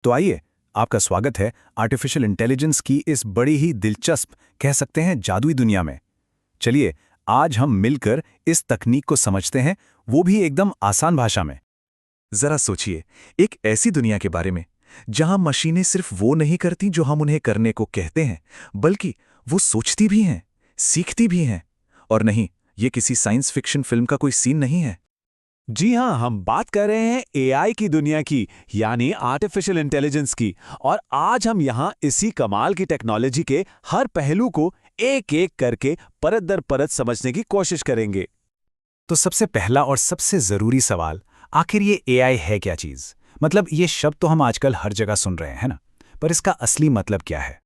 तो आइए, आपका स्वागत है आर्टिफिशियल इंटेलिजेंस की इस बड़ी ही दिलचस्प, कह सकते हैं जादुई दुनिया में। चलिए, आज हम मिलकर इस तकनीक को समझते हैं, वो भी एकदम आसान भाषा में। जरा सोचिए, एक ऐसी दुनिया के बारे में जहां मशीनें सिर्फ वो नहीं करती जो हम उन्हें करने को कहते हैं, बल्कि वो सोचती भी हैं, सीखती भी हैं। और नहीं, ये किसी साइंस फिक्शन फिल्म का कोई सीन नहीं है। जी हां, हम बात कर रहे हैं एआई की दुनिया की, यानी आर्टिफिशियल इंटेलिजेंस की। और आज हम यहां इसी कमाल की टेक्नोलॉजी के हर पहलू को एक-एक करके परत दर परत समझने की कोशिश करेंगे। तो सबसे पहला और सबसे ज़रूरी सवाल, आखिर ये एआई है क्या चीज़? मतलब ये शब्द तो हम आजकल हर जगह सुन रहे हैं ना, पर इसका असली मतलब क्या है?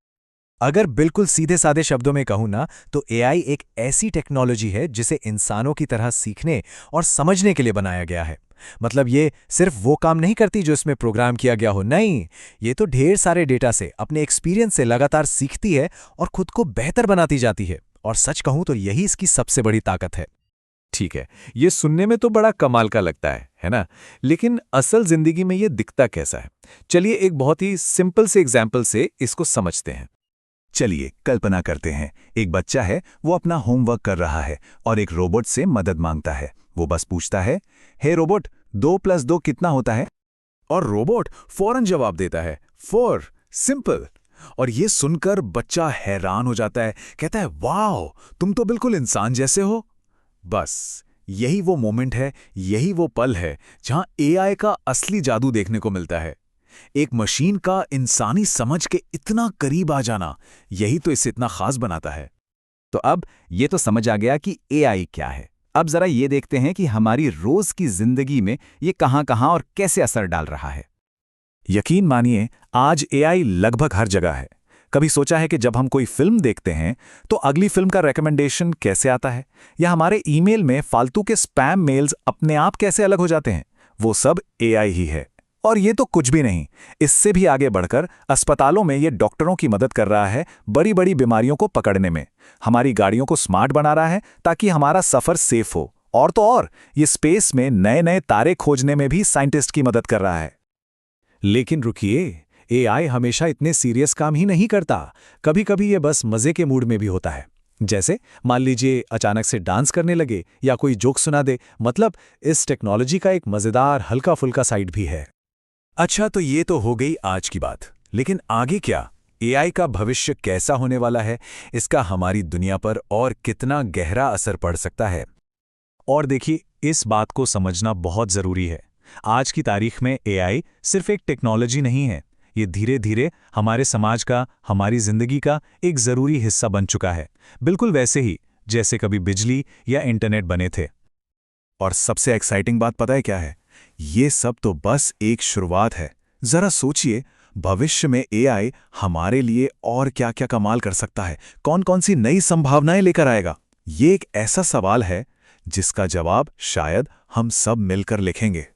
अगर बिल्कुल सीधे साधे शब्दों में कहूं ना, तो एआई एक ऐसी टेक्नोलॉजी है जिसे इंसानों की तरह सीखने और समझने के लिए बनाया गया है। मतलब ये सिर्फ वो काम नहीं करती जो इसमें प्रोग्राम किया गया हो, नहीं, ये तो ढेर सारे डेटा से, अपने एक्सपीरियंस से लगातार सीखती है और खुद को बेहतर बनाती जाती है। और सच कहूं तो यही इसकी सबसे बड़ी ताकत है। ठीक है, ये सुनने में तो बड़ा कमाल का लगता है ना? लेकिन असल जिंदगी में ये दिखता कैसा है? चलिए एक बहुत ही सिंपल से एग्जाम्पल से इसको समझते हैं। चलिए कल्पना करते हैं, एक बच्चा है, वो अपना होमवर्क कर रहा है और एक रोबोट से मदद मांगता है। वो बस पूछता है, हे रोबोट, 2 + 2 कितना होता है? और रोबोट फौरन जवाब देता है, 4, सिंपल। और ये सुनकर बच्चा हैरान हो जाता है, कहता है, वाह, तुम तो बिल्कुल इंसान जैसे हो। बस यही वो मोमेंट है, यही वो पल है जहां एआई का असली जादू देखने को मिलता है। एक मशीन का इंसानी समझ के इतना करीब आ जाना, यही तो इसे इतना खास बनाता है। तो अब ये तो समझ आ गया कि एआई क्या है। अब जरा ये देखते हैं कि हमारी रोज की जिंदगी में ये कहां-कहां और कैसे असर डाल रहा है। यकीन मानिए, आज एआई लगभग हर जगह है। कभी सोचा है कि जब हम कोई फिल्म देखते हैं तो अगली फिल्म का रिकमेंडेशन कैसे आता है, या हमारे ईमेल में फालतू के स्पैम मेल्स अपने आप कैसे अलग हो जाते हैं? वो सब एआई ही है। और ये तो कुछ भी नहीं, इससे भी आगे बढ़कर अस्पतालों में ये डॉक्टरों की मदद कर रहा है बड़ी बड़ी बीमारियों को पकड़ने में। हमारी गाड़ियों को स्मार्ट बना रहा है ताकि हमारा सफर सेफ हो। और तो और, ये स्पेस में नए नए तारे खोजने में भी साइंटिस्ट की मदद कर रहा है। लेकिन रुकिए, एआई हमेशा इतने सीरियस काम ही नहीं करता। कभी कभी ये बस मजे के मूड में भी होता है। जैसे मान लीजिए अचानक से डांस करने लगे या कोई जोक सुना दे। मतलब इस टेक्नोलॉजी का एक मजेदार हल्का फुल्का साइड भी है। अच्छा, तो ये तो हो गई आज की बात, लेकिन आगे क्या? एआई का भविष्य कैसा होने वाला है? इसका हमारी दुनिया पर और कितना गहरा असर पड़ सकता है? और देखिए, इस बात को समझना बहुत जरूरी है। आज की तारीख में एआई सिर्फ एक टेक्नोलॉजी नहीं है, ये धीरे धीरे हमारे समाज का, हमारी जिंदगी का एक जरूरी हिस्सा बन चुका है। बिल्कुल वैसे ही जैसे कभी बिजली या इंटरनेट बने थे। और सबसे एक्साइटिंग बात पता है क्या है? ये सब तो बस एक शुरुआत है। जरा सोचिए, भविष्य में एआई हमारे लिए और क्या क्या कमाल कर सकता है, कौन कौन सी नई संभावनाएं लेकर आएगा। ये एक ऐसा सवाल है जिसका जवाब शायद हम सब मिलकर लिखेंगे।